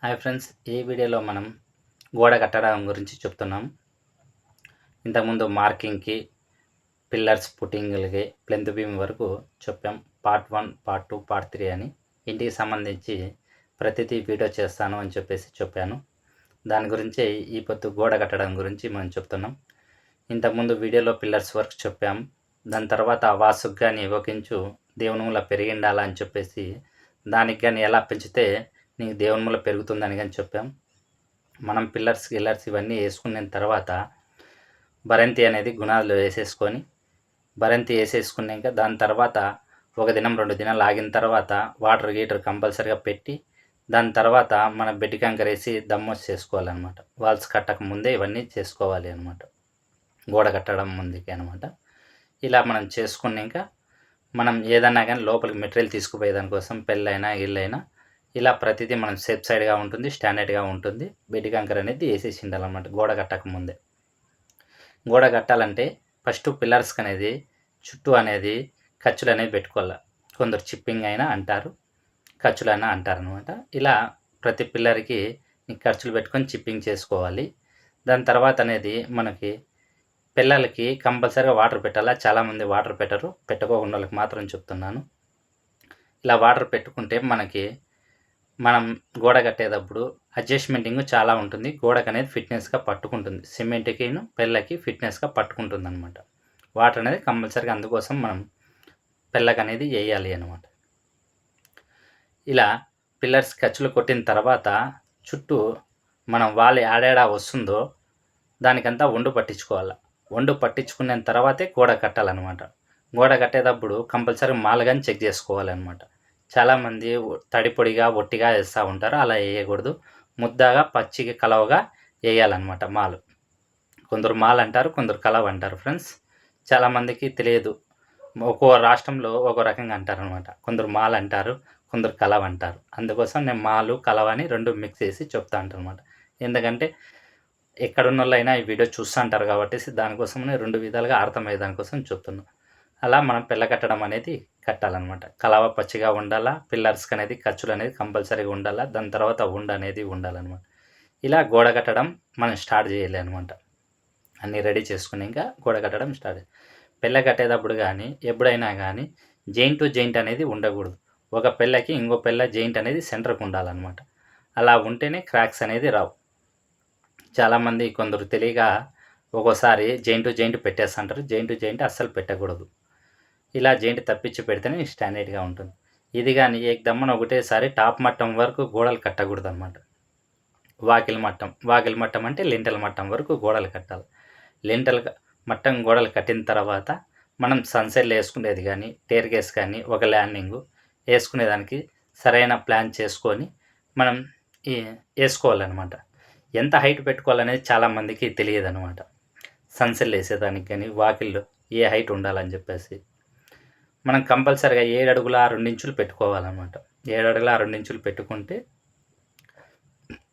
Hi friends, ఈ వీడియోలో మనం గోడ కట్టడం గురించి చెప్తున్నాం. ఇంతకుముందు మార్కింగ్కి, పిల్లర్స్ పుట్టింగ్లకి, ప్లెంత్ బీమ్ వరకు చెప్పాం. పార్ట్ 1, పార్ట్ 2, పార్ట్ 3 అని ఇంటికి సంబంధించి ప్రతిదీ వీడియో చేస్తాను అని చెప్పాను. దాని గురించే ఈ పొద్దు గోడ కట్టడం గురించి మనం చెప్తున్నాం. ఇంతకుముందు వీడియోలో పిల్లర్స్ వర్క్ చెప్పాం. దాని తర్వాత వాస్తుకు కానీ ఒక ఇంచు దేవుని మూల పెరిగిండాలా అని చెప్పేసి, దానికి కానీ ఎలా పెంచితే నీకు దేవుని మూల పెరుగుతుందని కానీ చెప్పాం. మనం పిల్లర్స్ ఇవన్నీ వేసుకున్న తర్వాత బరంతి అనేది గుణాలు వేసేసుకొని, బరంతి వేసేసుకున్నాక దాని తర్వాత 1 దినం 2 దినాలు ఆగిన తర్వాత వాటర్ గీటర్ కంపల్సరీగా పెట్టి, దాని తర్వాత మన బెడ్ కంకర వేసి దమ్మొచ్చి చేసుకోవాలన్నమాట. వాల్స్ కట్టక ముందే ఇవన్నీ చేసుకోవాలి అనమాట, గోడ కట్టడం ముందుకి అనమాట. ఇలా మనం చేసుకున్నాక మనం ఏదన్నా కానీ లోపలికి మెటీరియల్ తీసుకుపోయేదానికోసం పెళ్ళైనా ఇళ్ళైనా ఇలా ప్రతిదీ మనం సేఫ్ సైడ్గా ఉంటుంది, స్టాండర్డ్గా ఉంటుంది. బెడ్ కంకర అనేది వేసేసి ఉండాలన్నమాట గోడ కట్టక ముందే. గోడ కట్టాలంటే ఫస్ట్ పిల్లర్స్కి అనేది చుట్టూ అనేది ఖర్చులు అనేది పెట్టుకోవాలి. కొందరు చిప్పింగ్ అయినా అంటారు, ఖర్చులైనా అంటారు అనమాట. ఇలా ప్రతి పిల్లర్కి ఖర్చులు పెట్టుకొని చిప్పింగ్ చేసుకోవాలి. దాని తర్వాత అనేది మనకి పిల్లలకి కంపల్సరీగా వాటర్ పెట్టాలా. చాలామంది వాటర్ పెట్టరు, పెట్టుకోకుండా వాళ్ళకి మాత్రం చెప్తున్నాను. ఇలా వాటర్ పెట్టుకుంటే మనం గోడ కట్టేటప్పుడు అడ్జస్ట్మెంటింగ్ చాలా ఉంటుంది. గోడకు అనేది ఫిట్నెస్గా పట్టుకుంటుంది. సిమెంట్కి పెళ్ళకి ఫిట్నెస్గా పట్టుకుంటుంది అనమాట. వాటర్ అనేది కంపల్సరీగా అందుకోసం మనం పెళ్ళకి అనేది వేయాలి అనమాట. ఇలా పిల్లర్స్ ఖర్చులు కొట్టిన తర్వాత చుట్టూ మనం వాళ్ళు ఏడాడా వస్తుందో దానికంతా ఒండు పట్టించుకోవాలి. ఒండు పట్టించుకున్న తర్వాతే గోడ కట్టాలన్నమాట. గోడ కట్టేటప్పుడు కంపల్సరీ మాలు కానీ చెక్ చేసుకోవాలన్నమాట. చాలామంది తడిపొడిగా ఒట్టిగా వేస్తూ ఉంటారు. అలా వేయకూడదు. ముద్దగా పచ్చిగా కలవగా వేయాలన్నమాట మాలు. కొందరు మాలు అంటారు, కొందరు కలవ అంటారు ఫ్రెండ్స్. చాలామందికి తెలియదు, ఒక్కో రాష్ట్రంలో ఒక్కో రకంగా అంటారనమాట. కొందరు మాలు అంటారు, కొందరు కలవ అంటారు. అందుకోసం నేను మాలు కలవ అని 2 మిక్స్ చేసి చెప్తా అంటారనమాట. ఎందుకంటే ఎక్కడున్న వాళ్ళైనా ఈ వీడియో చూస్తూ అంటారు కాబట్టి దానికోసమనే 2 విధాలుగా అర్థమయ్యే దానికోసం చెప్తున్నాను. అలా మనం పిల్ల కట్టడం అనేది కట్టాలన్నమాట. కలవ పచ్చిగా ఉండాలా, పిల్లర్స్కి అనేది ఖర్చులు అనేది కంపల్సరీగా ఉండాలా, దాని తర్వాత అనేది ఉండాలన్నమాట. ఇలా గోడ కట్టడం మనం స్టార్ట్ చేయాలి అనమాట. అన్నీ రెడీ చేసుకుని ఇంకా గోడ కట్టడం స్టార్ట్. పిల్ల కట్టేటప్పుడు కానీ ఎప్పుడైనా కానీ జైంట్ టు జైంట్ అనేది ఉండకూడదు. ఒక పిల్లకి ఇంకో పిల్ల జైంట్ అనేది సెంటర్కి ఉండాలన్నమాట. అలా ఉంటేనే క్రాక్స్ అనేది రావు. చాలామంది కొందరు తెలియక ఒక్కోసారి జైంట్ టు జైంట్ పెట్టేస్తుంటారు. జైంట్ టు జైంట్ అస్సలు పెట్టకూడదు. ఇలా జైంట్ తప్పించి పెడితేనే స్టాండర్డ్గా ఉంటుంది. ఇది కానీ ఏకదమ్మన ఒకటేసారి టాప్ మట్టం వరకు గోడలు కట్టకూడదు అనమాట. వాకిలి మట్టం అంటే లింటల్ మట్టం వరకు గోడలు కట్టాలి. లింటల్ మట్టం గోడలు కట్టిన తర్వాత మనం సన్సైడ్లో వేసుకునేది కానీ టేర్గేస్ కానీ ఒక ల్యాండింగు వేసుకునేదానికి సరైన ప్లాన్ చేసుకొని మనం వేసుకోవాలన్నమాట. ఎంత హైట్ పెట్టుకోవాలనేది చాలామందికి తెలియదు అనమాట. సన్సైడ్లో వేసేదానికి కానీ వాకిల్లో ఏ హైట్ ఉండాలని చెప్పేసి మనం కంపల్సరీగా 7 అడుగుల 2 ఇంచులు పెట్టుకోవాలన్నమాట. 7 అడుగుల 2 ఇంచులు పెట్టుకుంటే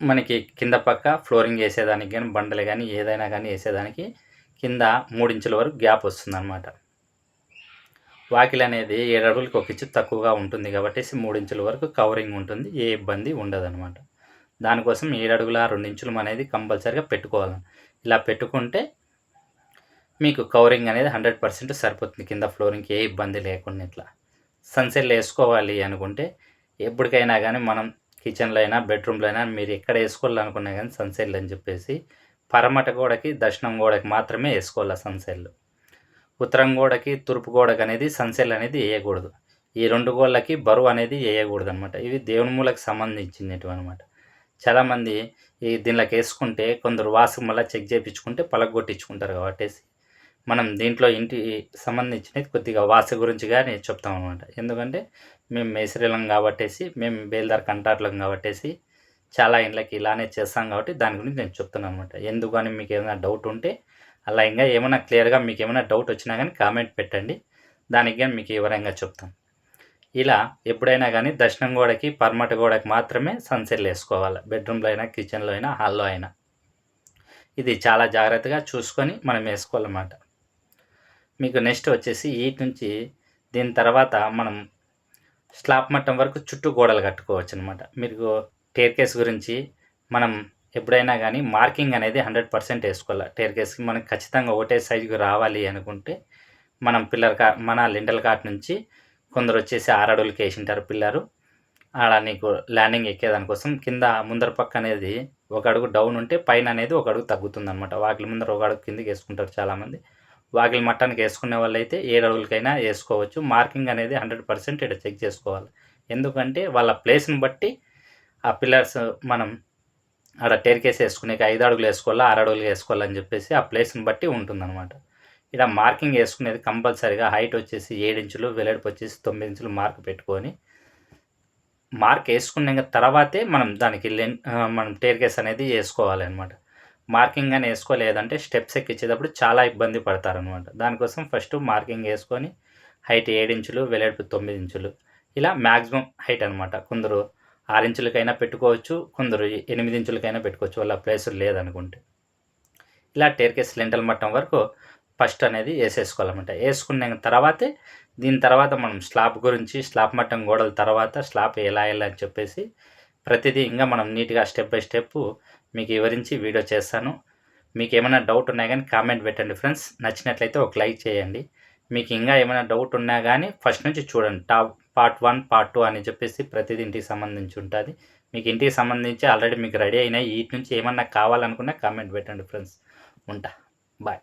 మనకి కింద పక్క ఫ్లోరింగ్ వేసేదానికి కానీ బండలు కానీ ఏదైనా కానీ వేసేదానికి కింద 3 ఇంచుల వరకు గ్యాప్ వస్తుందన్నమాట. వాకిలి అనేది 7 అడుగులకి 1 ఇంచు తక్కువగా ఉంటుంది కాబట్టి 3 ఇంచుల వరకు కవరింగ్ ఉంటుంది. ఏ ఇబ్బంది ఉండదన్నమాట. దానికోసం 7 అడుగుల 2 ఇంచులు అనేది కంపల్సరీగా పెట్టుకోవాలి. ఇలా పెట్టుకుంటే మీకు కవరింగ్ అనేది 100% సరిపోతుంది. కింద ఫ్లోరింగ్కి ఏ ఇబ్బంది లేకుండా. ఇట్లా సన్సైడ్లో వేసుకోవాలి అనుకుంటే ఎప్పటికైనా కానీ మనం కిచెన్లో అయినా బెడ్రూమ్లో అయినా మీరు ఎక్కడ వేసుకోవాలనుకున్నా కానీ సన్సైడ్లు అని చెప్పేసి పరమట గోడకి దక్షిణం గోడకి మాత్రమే వేసుకోవాలి సన్సైడ్లు. ఉత్తరం గోడకి తూర్పు గోడకి అనేది సన్సైడ్లు అనేది వేయకూడదు. ఈ 2 గోడలకి బరువు అనేది వేయకూడదు అనమాట. ఇవి దేవుని మూలకు సంబంధించినవి అనమాట. చాలామంది దీనిలోకి వేసుకుంటే కొందరు వాసు మళ్ళీ చెక్ చేయించుకుంటే పలగొట్టించుకుంటారు కాబట్టి మనం దీంట్లో ఇంటి సంబంధించినది కొద్దిగా వాస్తు గురించి కానీ చెప్తాం అనమాట. ఎందుకంటే మేము మేస్త్రీలం కాబట్టి మేము బేల్దార్ కంట్రాక్టర్లం కాబట్టి చాలా ఇండ్లకి ఇలానే చేస్తాం కాబట్టి దాని గురించి నేను చెప్తున్నాను అనమాట. ఎందుకని మీకు ఏమైనా డౌట్ ఉంటే అలా ఇంకా ఏమైనా క్లియర్గా మీకు ఏమైనా డౌట్ వచ్చినా కానీ కామెంట్ పెట్టండి, దానికి కానీ మీకు వివరంగా చెప్తాం. ఇలా ఎప్పుడైనా కానీ దక్షిణం గోడకి పరమట గోడకి మాత్రమే సన్సైడ్లు వేసుకోవాలి. బెడ్రూమ్లో అయినా కిచెన్లో అయినా హాల్లో అయినా ఇది చాలా జాగ్రత్తగా చూసుకొని మనం వేసుకోవాలన్నమాట. మీకు నెక్స్ట్ వచ్చేసి ఈట్ నుంచి దీని తర్వాత మనం స్లాబ్ మట్టం వరకు చుట్టూ గోడలు కట్టుకోవచ్చు అనమాట. మీకు టేర్కేస్ గురించి మనం ఎప్పుడైనా కానీ మార్కింగ్ అనేది 100% వేసుకోవాలి. టేర్కేస్కి మనకి ఖచ్చితంగా ఒకటే సైజుకి రావాలి అనుకుంటే మనం మన లింటల్ కాట్ నుంచి కొందరు వచ్చేసి 6 అడుగులకి వేసింటారు పిల్లరు. ఆడ నీకు ల్యాండింగ్ ఎక్కేదానికోసం కింద ముందర పక్క అనేది 1 అడుగు డౌన్ ఉంటే పైన అనేది 1 అడుగు తగ్గుతుందనమాట. వాకిలి ముందర 1 అడుగు కిందకి వేసుకుంటారు చాలామంది. వాకిలి మట్టానికి వేసుకునే వాళ్ళైతే 7 అడుగులకైనా వేసుకోవచ్చు. మార్కింగ్ అనేది 100% ఇక్కడ చెక్ చేసుకోవాలి. ఎందుకంటే వాళ్ళ ప్లేస్ని బట్టి ఆ పిల్లర్స్ మనం ఆడ టేర్కేస్ వేసుకునేకి 5 అడుగులు వేసుకోవాలా 6 అడుగులు వేసుకోవాలని చెప్పేసి ఆ ప్లేస్ని బట్టి ఉంటుందన్నమాట. ఇలా మార్కింగ్ వేసుకునేది కంపల్సరీగా హైట్ వచ్చేసి 7 ఇంచులు, వెడల్పు వచ్చేసి 9 ఇంచులు మార్క్ పెట్టుకొని మార్క్ వేసుకున్న తర్వాతే మనం దానికి మనం టేర్కేస్ అనేది వేసుకోవాలి అనమాట. మార్కింగ్ అని వేసుకోలేదంటే స్టెప్స్ ఎక్కించేటప్పుడు చాలా ఇబ్బంది పడతారనమాట. దానికోసం ఫస్ట్ మార్కింగ్ వేసుకొని హైట్ 7 ఇంచులు, వెడల్పు 9 ఇంచులు ఇలా మ్యాక్సిమం హైట్ అనమాట. కొందరు 6 ఇంచులకైనా పెట్టుకోవచ్చు, కొందరు 8 ఇంచులకైనా పెట్టుకోవచ్చు వాళ్ళ ప్లేస్ లేదనుకుంటే. ఇలా టేర్కేస్ లింటల్ మట్టం వరకు ఫస్ట్ అనేది వేసేసుకోవాలన్నమాట. వేసుకున్న తర్వాతే దీని తర్వాత మనం స్లాబ్ మట్టం గోడల తర్వాత స్లాబ్ ఎలా అని చెప్పేసి ప్రతిదీ ఇంకా మనం నీట్గా స్టెప్ బై స్టెప్ మీకు వివరించి వీడియో చేస్తాను. మీకు ఏమైనా డౌట్ ఉన్నా కానీ కామెంట్ పెట్టండి ఫ్రెండ్స్. నచ్చినట్లయితే ఒక లైక్ చేయండి. మీకు ఇంకా ఏమైనా డౌట్ ఉన్నా కానీ ఫస్ట్ నుంచి చూడండి. పార్ట్ 1, పార్ట్ 2 అని చెప్పేసి ప్రతిదీ ఇంటికి సంబంధించి ఉంటుంది. మీకు ఇంటికి సంబంధించి ఆల్రెడీ మీకు రెడీ అయినాయి. వీటి నుంచి ఏమన్నా కావాలనుకున్నా కామెంట్ పెట్టండి ఫ్రెండ్స్. ఉంటా. బాయ్.